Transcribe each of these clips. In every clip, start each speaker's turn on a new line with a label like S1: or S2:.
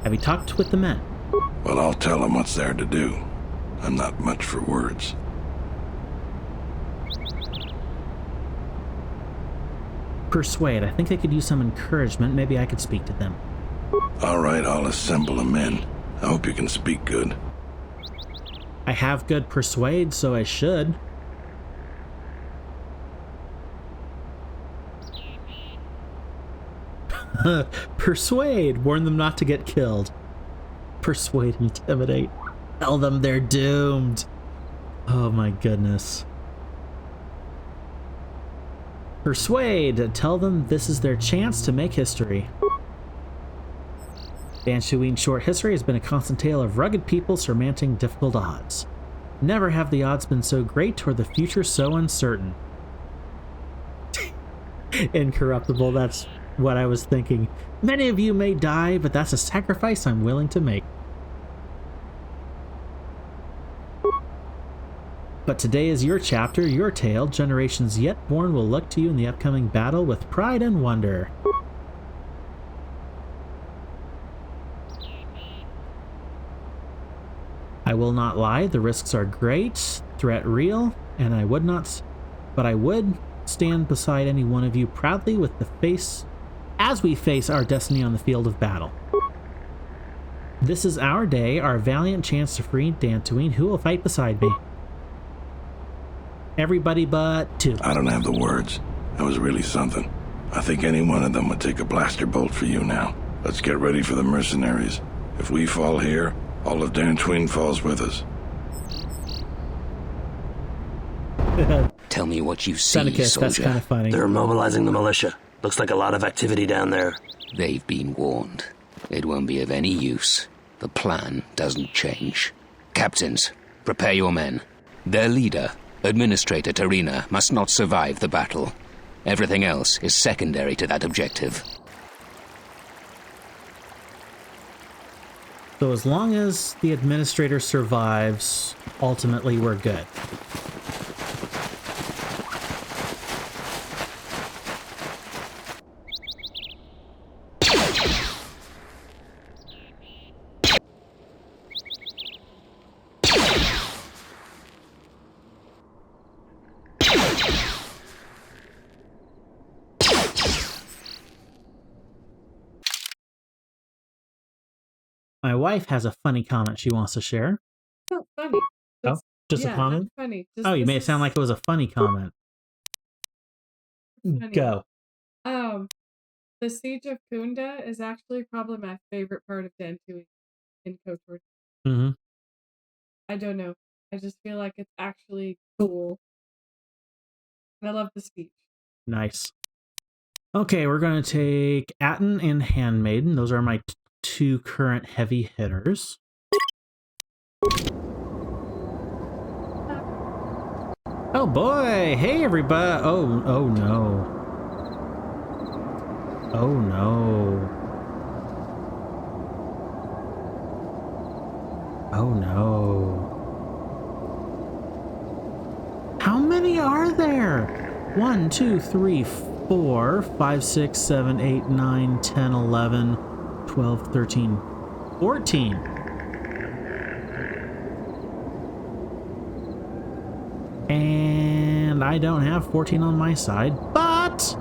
S1: Have you talked with the men?
S2: Well, I'll tell them what's there to do. I'm not much for words.
S1: Persuade. I think they could use some encouragement. Maybe I could speak to them.
S2: All right, I'll assemble the men. I hope you can speak good.
S1: I have good persuade, so I should. Persuade. Warn them not to get killed. Persuade, intimidate. Tell them they're doomed. Oh my goodness. Persuade. Tell them this is their chance to make history. Dantooine short history has been a constant tale of rugged people surmounting difficult odds. Never have the odds been so great or the future so uncertain. Incorruptible, that's what I was thinking. Many of you may die, but that's a sacrifice I'm willing to make. But today is your chapter, your tale. Generations yet born will look to you in the upcoming battle with pride and wonder. I will not lie, the risks are great, threat real, and I would stand beside any one of you proudly with the face as we face our destiny on the field of battle. This is our day, our valiant chance to free Dantooine. Who will fight beside me? Everybody but two.
S2: I don't have the words. That was really something. I think any one of them would take a blaster bolt for you now. Let's get ready for the mercenaries. If we fall here, all of Dantooine falls with us.
S3: Tell me what you see,
S1: Seneca,
S3: soldier.
S1: that's kind of funny.
S4: They're mobilizing the militia. Looks like a lot of activity down there.
S3: They've been warned. It won't be of any use. The plan doesn't change. Captains, prepare your men. Their leader, Administrator Tarina, must not survive the battle. Everything else is secondary to that objective.
S1: So as long as the administrator survives, ultimately we're good. My wife has a funny comment she wants to share.
S5: Not funny.
S1: Oh, just a comment?
S5: Not funny.
S1: Oh, you made it sound like it was a funny comment.
S5: Funny.
S1: Go.
S5: The siege of Khoonda is actually probably my favorite part of Dantooine in KOTOR.
S1: Mm-hmm.
S5: I don't know. I just feel like it's actually cool. I love the speech.
S1: Nice. Okay, we're going to take Atten and Handmaiden. Those are my two current heavy hitters. Oh boy! Hey everybody! Oh no. Oh no. Oh no. How many are there? 1, 2, 3, 4, 5, 6, 7, 8, 9, 10, 11, 12, 13, 14. And I don't have 14 on my side, but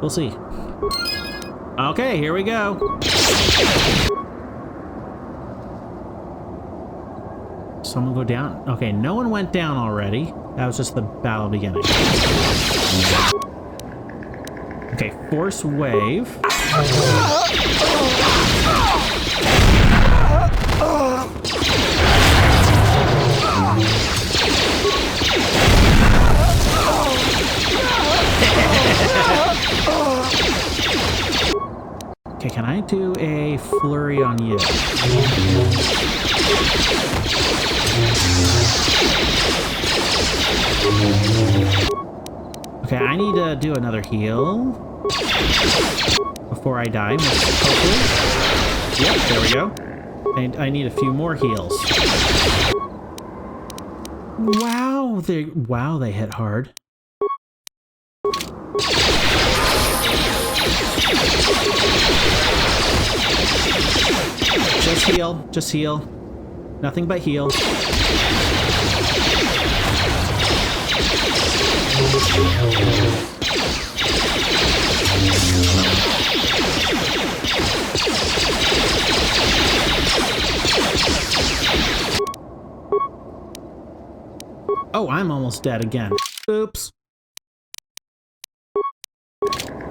S1: we'll see. Okay, here we go. Someone go down? Okay, no one went down already. That was just the battle beginning. Okay, force wave. Okay, can I do a flurry on you? Okay, I need to do another heal before I die, hopefully. Yep, there we go. I need a few more heals. Wow, they hit hard. Just heal. Just heal. Nothing but heal. Oh, I'm almost dead again. Oops.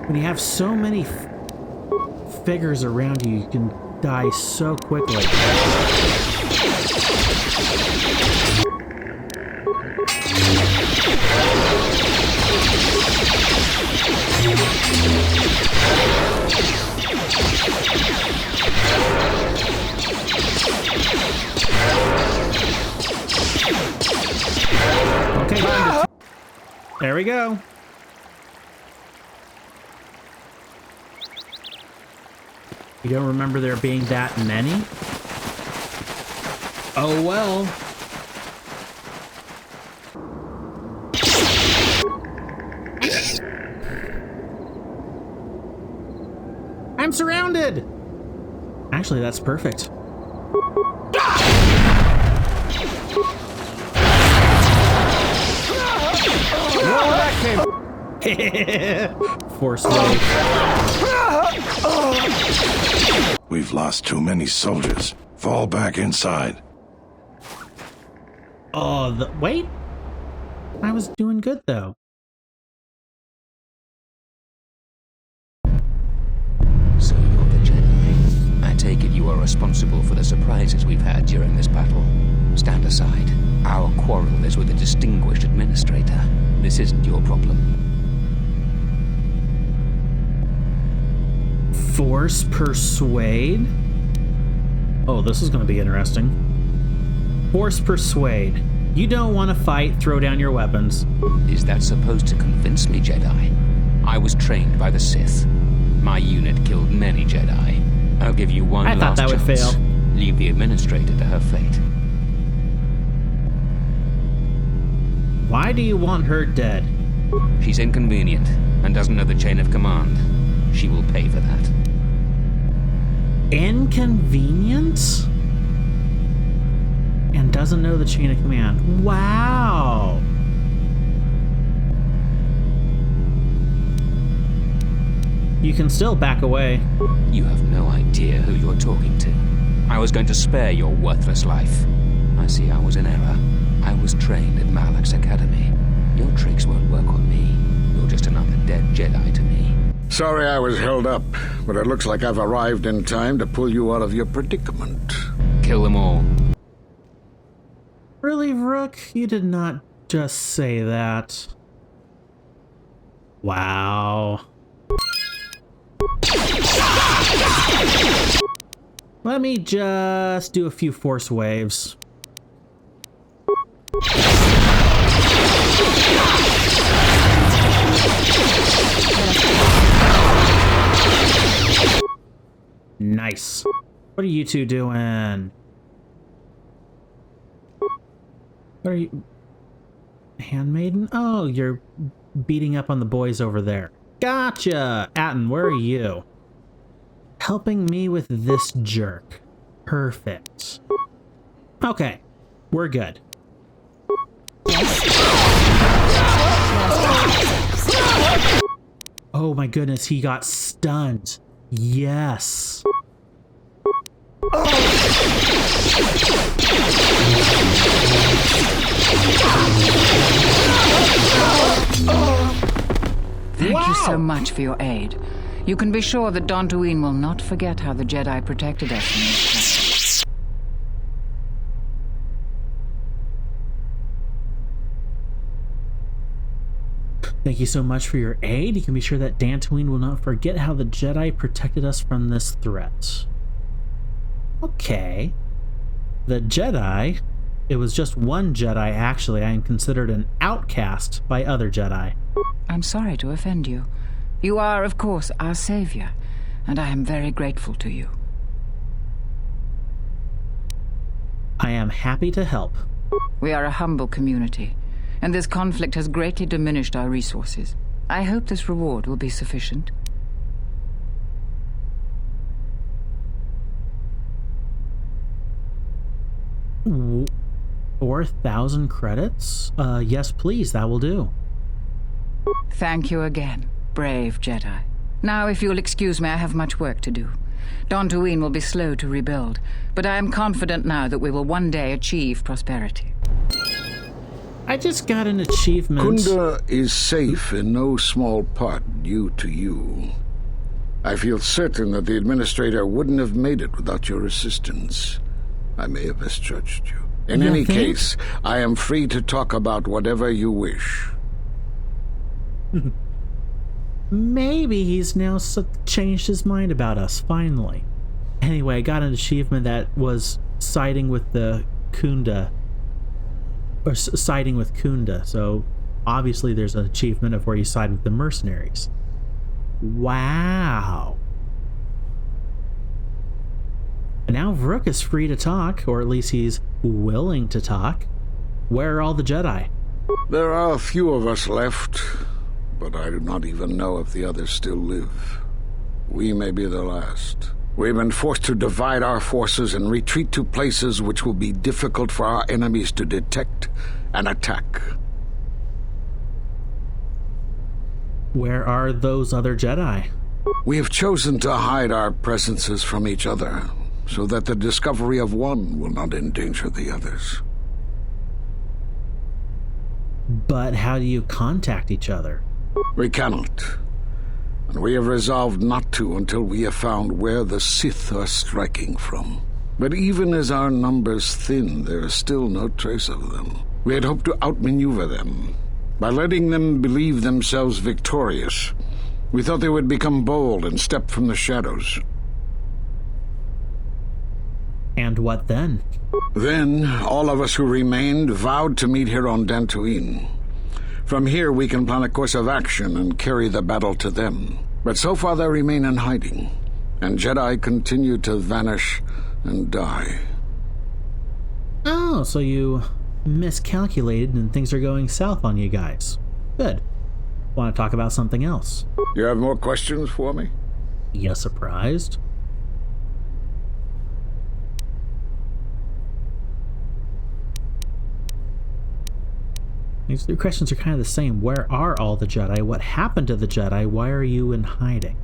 S1: When you have so many figures around you, you can die so quickly. Okay, there we go. You don't remember there being that many? Oh well. I'm surrounded! Actually, that's perfect. Force wave.
S2: We've lost too many soldiers. Fall back inside.
S1: Oh, wait. I was doing good, though.
S3: So you're the Jedi. I take it you are responsible for the surprises we've had during this battle. Stand aside. Our quarrel is with a distinguished administrator. This isn't your problem.
S1: Force persuade? Oh, this is going to be interesting. Force persuade. You don't want to fight, throw down your weapons.
S3: Is that supposed to convince me, Jedi? I was trained by the Sith. My unit killed many Jedi. I'll give you one last chance.
S1: I thought that would fail.
S3: Leave the administrator to her fate.
S1: Why do you want her dead?
S3: She's inconvenient and doesn't know the chain of command. She will pay for that.
S1: Inconvenience? And doesn't know the chain of command. Wow! You can still back away.
S3: You have no idea who you're talking to. I was going to spare your worthless life. I see I was in error. I was trained at Malak's academy. Your tricks won't work on me. You're just another dead Jedi to me.
S6: Sorry I was held up, but it looks like I've arrived in time to pull you out of your predicament.
S3: Kill them all.
S1: Really, Rook? You did not just say that. Wow. Let me just do a few force waves. Nice. What are you two doing? What are you... Handmaiden? Oh, you're beating up on the boys over there. Gotcha! Atten, where are you? Helping me with this jerk. Perfect. Okay, we're good. Oh my goodness, he got stunned. Yes.
S7: Thank you so much for your aid. You can be sure that Dantooine will not forget how the Jedi protected us in this place.
S1: Thank you so much for your aid. You can be sure that Dantooine will not forget how the Jedi protected us from this threat. Okay. The Jedi... It was just one Jedi, actually. I am considered an outcast by other Jedi.
S7: I'm sorry to offend you. You are, of course, our savior, and I am very grateful to you.
S1: I am happy to help.
S7: We are a humble community, and this conflict has greatly diminished our resources. I hope this reward will be sufficient.
S1: 4,000 credits? Yes, please, that will do.
S7: Thank you again, brave Jedi. Now, if you'll excuse me, I have much work to do. Dantooine will be slow to rebuild, but I am confident now that we will one day achieve prosperity.
S1: I just got an achievement.
S6: Khoonda is safe in no small part due to you. I feel certain that the Administrator wouldn't have made it without your assistance. I may have misjudged you. In any case, I am free to talk about whatever you wish.
S1: Maybe he's now changed his mind about us, finally. Anyway, I got an achievement that was siding with the Khoonda. Or siding with Khoonda, so obviously there's an achievement of where you side with the mercenaries. Wow. And now Vrook is free to talk, or at least he's willing to talk. Where are all the Jedi?
S6: There are a few of us left, but I do not even know if the others still live. We may be the last. We've been forced to divide our forces and retreat to places which will be difficult for our enemies to detect and attack.
S1: Where are those other Jedi?
S6: We have chosen to hide our presences from each other, so that the discovery of one will not endanger the others.
S1: But how do you contact each other?
S6: We cannot. And we have resolved not to until we have found where the Sith are striking from. But even as our numbers thin, there is still no trace of them. We had hoped to outmaneuver them. By letting them believe themselves victorious, we thought they would become bold and step from the shadows.
S1: And what then?
S6: Then, all of us who remained vowed to meet here on Dantooine. From here, we can plan a course of action and carry the battle to them. But so far, they remain in hiding, and Jedi continue to vanish and die.
S1: Oh, so you miscalculated and things are going south on you guys. Good. Want to talk about something else?
S6: You have more questions for me?
S1: You surprised? These two questions are kind of the same. Where are all the Jedi? What happened to the Jedi? Why are you in hiding?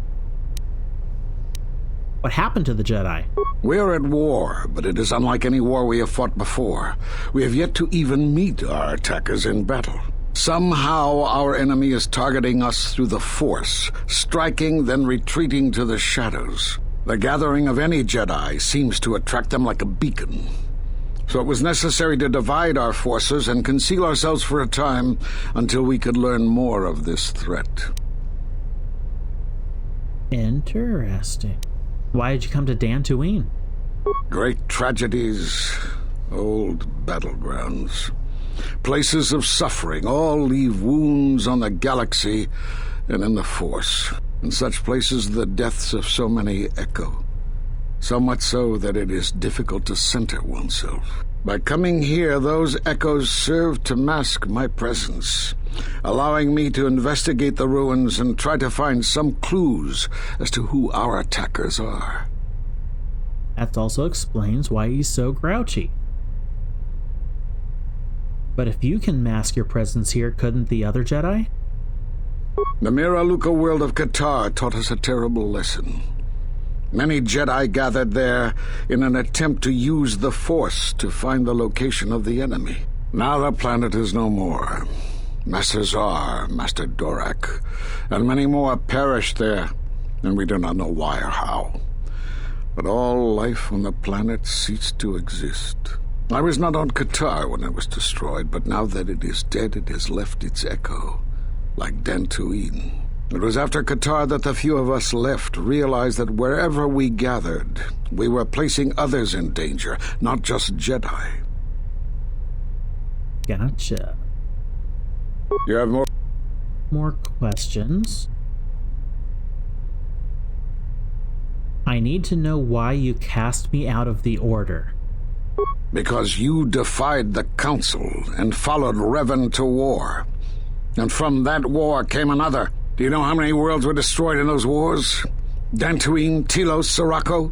S1: What happened to the Jedi?
S6: We are at war, but it is unlike any war we have fought before. We have yet to even meet our attackers in battle. Somehow our enemy is targeting us through the Force, striking, then retreating to the shadows. The gathering of any Jedi seems to attract them like a beacon. So it was necessary to divide our forces and conceal ourselves for a time until we could learn more of this threat.
S1: Interesting. Why did you come to Dantooine?
S6: Great tragedies, old battlegrounds. Places of suffering all leave wounds on the galaxy and in the Force. In such places the deaths of so many echo. So much so that it is difficult to center oneself. By coming here, those echoes serve to mask my presence, allowing me to investigate the ruins and try to find some clues as to who our attackers are.
S1: That also explains why he's so grouchy. But if you can mask your presence here, couldn't the other Jedi?
S6: The Mira Luca world of Qatar taught us a terrible lesson. Many Jedi gathered there in an attempt to use the Force to find the location of the enemy. Now the planet is no more. Master Zar, Master Dorak, and many more perished there, and we do not know why or how. But all life on the planet ceased to exist. I was not on Qatar when it was destroyed, but now that it is dead, it has left its echo, like Dantooine. It was after Qatar that the few of us left realized that wherever we gathered, we were placing others in danger, not just Jedi.
S1: Gotcha.
S6: You have
S1: More questions? I need to know why you cast me out of the Order.
S6: Because you defied the Council and followed Revan to war. And from that war came another. Do you know how many worlds were destroyed in those wars? Dantooine, Telos, Sirocco?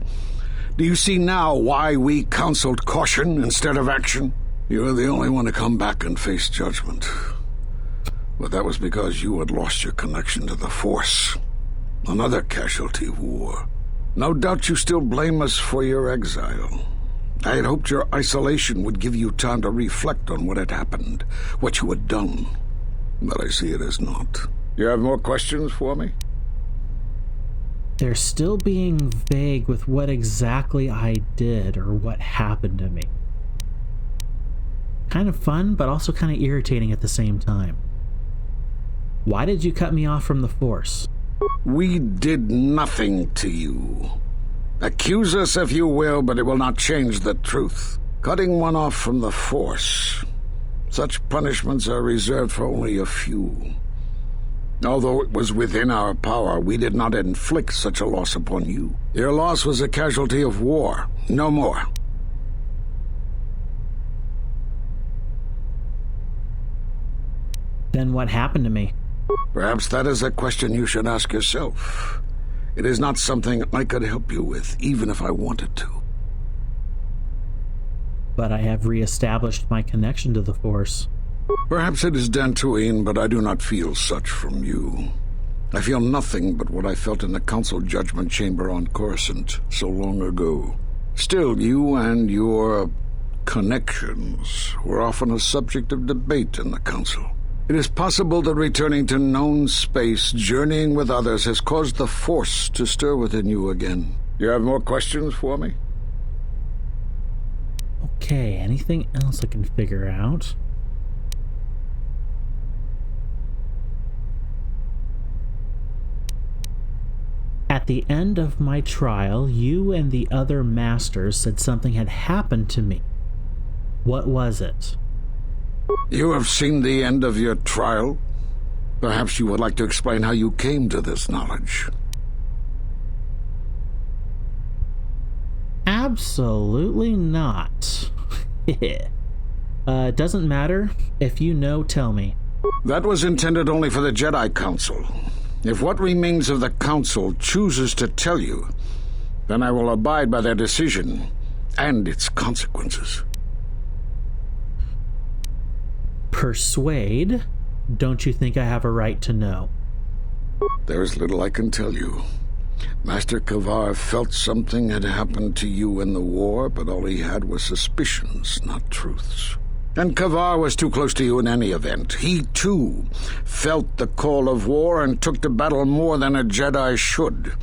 S6: Do you see now why we counseled caution instead of action? You are the only one to come back and face judgment. But that was because you had lost your connection to the Force. Another casualty of war. No doubt you still blame us for your exile. I had hoped your isolation would give you time to reflect on what had happened, what you had done. But I see it as not. You have more questions for me?
S1: They're still being vague with what exactly I did or what happened to me. Kind of fun, but also kind of irritating at the same time. Why did you cut me off from the Force?
S6: We did nothing to you. Accuse us if you will, but it will not change the truth. Cutting one off from the Force. Such punishments are reserved for only a few. Although it was within our power, we did not inflict such a loss upon you. Your loss was a casualty of war, no more.
S1: Then what happened to me?
S6: Perhaps that is a question you should ask yourself. It is not something I could help you with, even if I wanted to.
S1: But I have reestablished my connection to the Force.
S6: Perhaps it is Dantooine, but I do not feel such from you. I feel nothing but what I felt in the Council Judgment Chamber on Coruscant so long ago. Still, you and your connections were often a subject of debate in the Council. It is possible that returning to known space, journeying with others, has caused the Force to stir within you again. You have more questions for me?
S1: Okay, anything else I can figure out? At the end of my trial, you and the other masters said something had happened to me. What was it?
S6: You have seen the end of your trial? Perhaps you would like to explain how you came to this knowledge.
S1: Absolutely not. Doesn't matter. If you know, tell me.
S6: That was intended only for the Jedi Council. If what remains of the Council chooses to tell you, then I will abide by their decision and its consequences.
S1: Persuade? Don't you think I have a right to know?
S6: There is little I can tell you. Master Kavar felt something had happened to you in the war, but all he had was suspicions, not truths. And Kavar was too close to you in any event. He, too, felt the call of war and took to battle more than a Jedi should.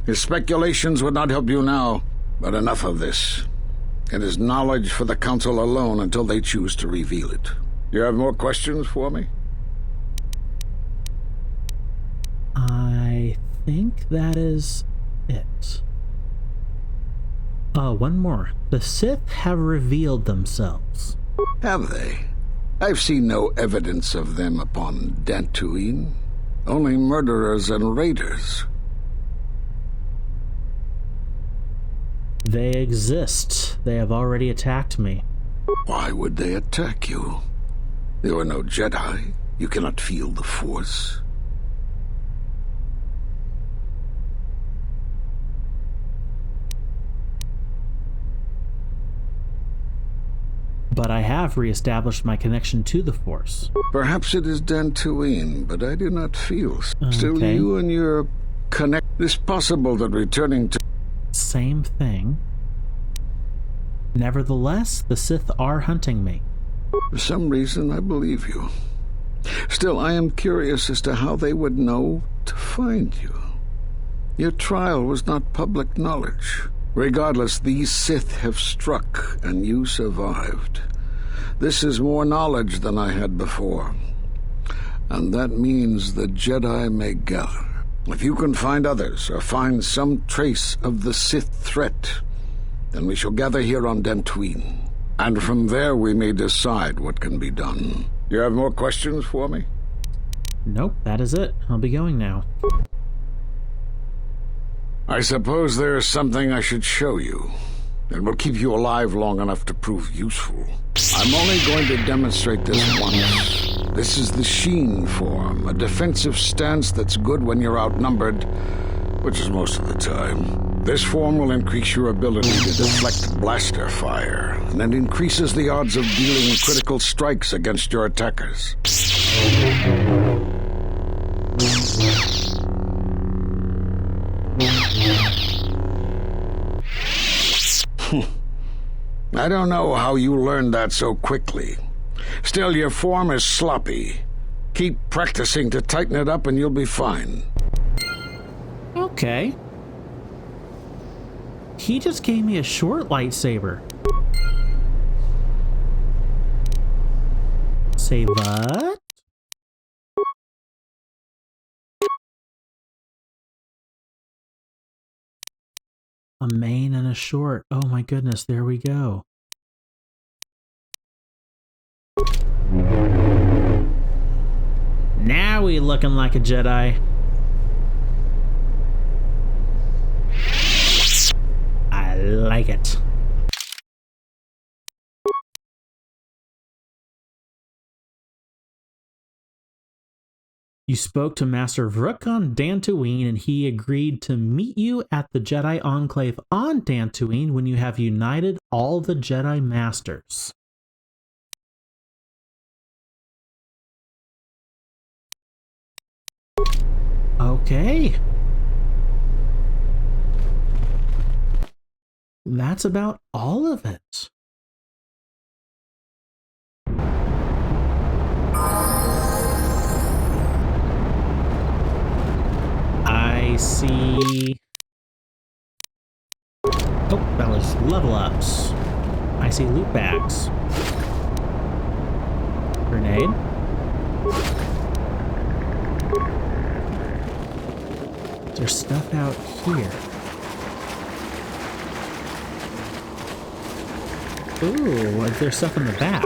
S6: His speculations would not help you now, but enough of this. It is knowledge for the Council alone until they choose to reveal it. You have more questions for me?
S1: I think that is it. One more. The Sith have revealed themselves.
S6: Have they? I've seen no evidence of them upon Dantooine. Only murderers and raiders.
S1: They exist. They have already attacked me.
S6: Why would they attack you? You are no Jedi. You cannot feel the Force.
S1: But I have reestablished my connection to the Force.
S6: Perhaps it is Dantooine, but I do not feel. Still,
S1: Okay.
S6: you and your connect. It is possible that returning to.
S1: Same thing. Nevertheless, the Sith are hunting me.
S6: For some reason, I believe you. Still, I am curious as to how they would know to find you. Your trial was not public knowledge. Regardless, these Sith have struck, and you survived. This is more knowledge than I had before. And that means the Jedi may gather. If you can find others, or find some trace of the Sith threat, then we shall gather here on Dantooine. And from there we may decide what can be done. You have more questions for me?
S1: Nope, that is it. I'll be going now.
S6: I suppose there is something I should show you. It will keep you alive long enough to prove useful. I'm only going to demonstrate this once. This is the Sheen form, a defensive stance that's good when you're outnumbered, which is most of the time. This form will increase your ability to deflect blaster fire, and it increases the odds of dealing critical strikes against your attackers. I don't know how you learned that so quickly. Still, your form is sloppy. Keep practicing to tighten it up and you'll be fine.
S1: Okay. He just gave me a short lightsaber. Say what? A main and a short. Oh my goodness, there we go. Now we looking like a Jedi. I like it. You spoke to Master Vrook on Dantooine, and he agreed to meet you at the Jedi Enclave on Dantooine when you have united all the Jedi Masters. Okay. That's about all of it. I see... Oh, that was level ups. I see loot bags. Grenade. There's stuff out here. Ooh, there's stuff in the back.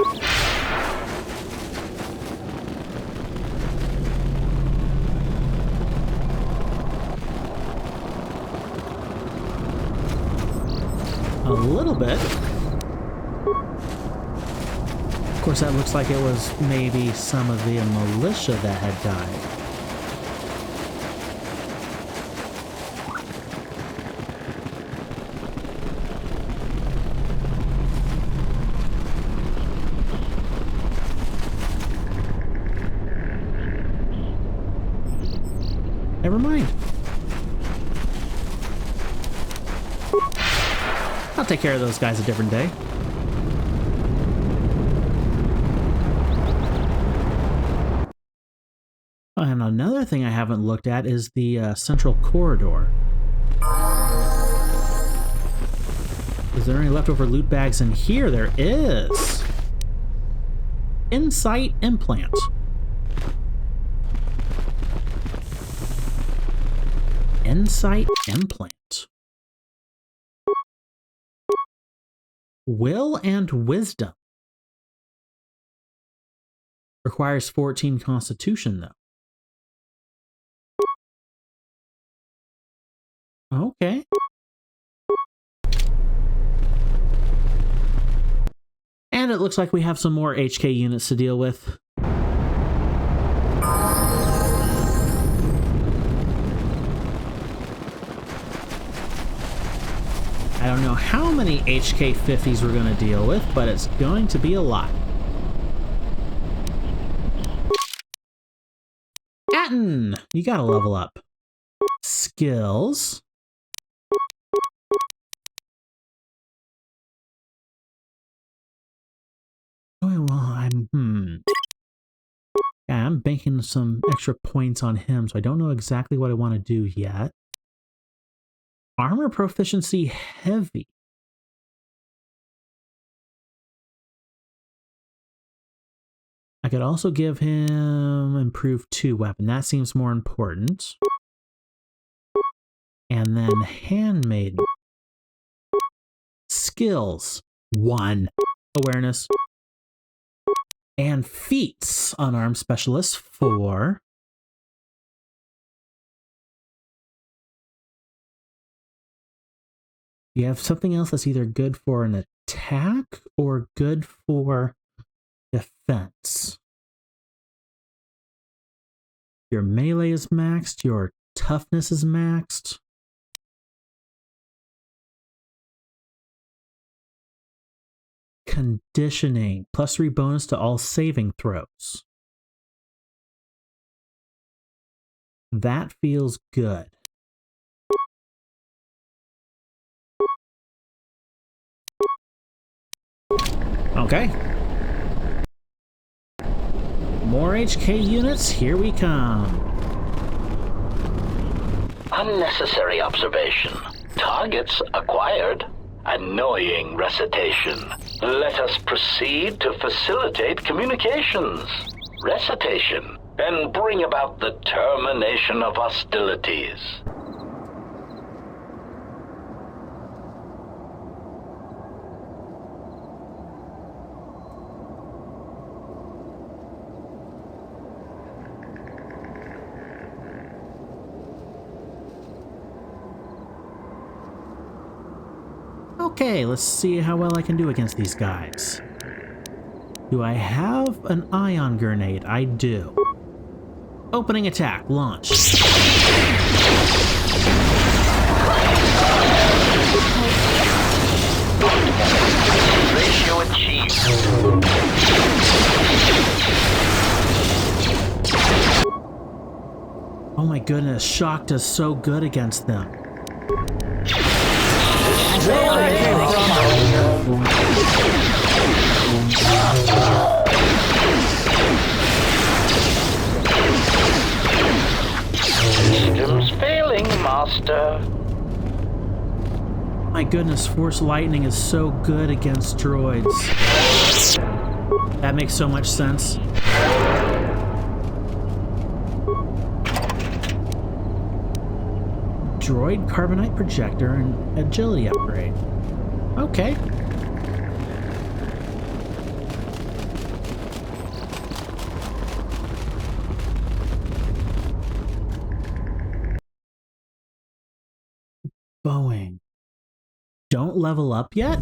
S1: A little bit. Of course, that looks like it was maybe some of the militia that had died. Never mind. I'll take care of those guys a different day. And another thing I haven't looked at is the central corridor. Is there any leftover loot bags in here? There is. Insight implant. Insight implant. Will and wisdom. Requires 14 constitution, though. Okay. And it looks like we have some more HK units to deal with. I don't know how many HK-50s we're going to deal with, but it's going to be a lot. Atten! You gotta level up. Skills. Oh, well, yeah, I'm banking some extra points on him, so I don't know exactly what I want to do yet. Armor proficiency heavy. I could also give him improved 2 weapon. That seems more important. And then handmaiden. Skills 1. Awareness. And feats unarmed specialist 4. You have something else that's either good for an attack or good for defense. Your melee is maxed, your toughness is maxed. conditioning. +3 bonus to all saving throws. That feels good. Okay. More HK units, here we come.
S8: Unnecessary observation. Targets acquired. Annoying recitation. Let us proceed to facilitate communications. Recitation. And bring about the termination of hostilities.
S1: Okay, let's see how well I can do against these guys. Do I have an ion grenade? I do. Opening attack, launch.
S8: Ratio achieved.
S1: Oh my goodness, shock does so good against them.
S8: Systems failing, Master.
S1: My goodness, Force Lightning is so good against droids. That makes so much sense. Droid Carbonite Projector and Agility Upgrade. Okay. Boeing. Don't level up yet?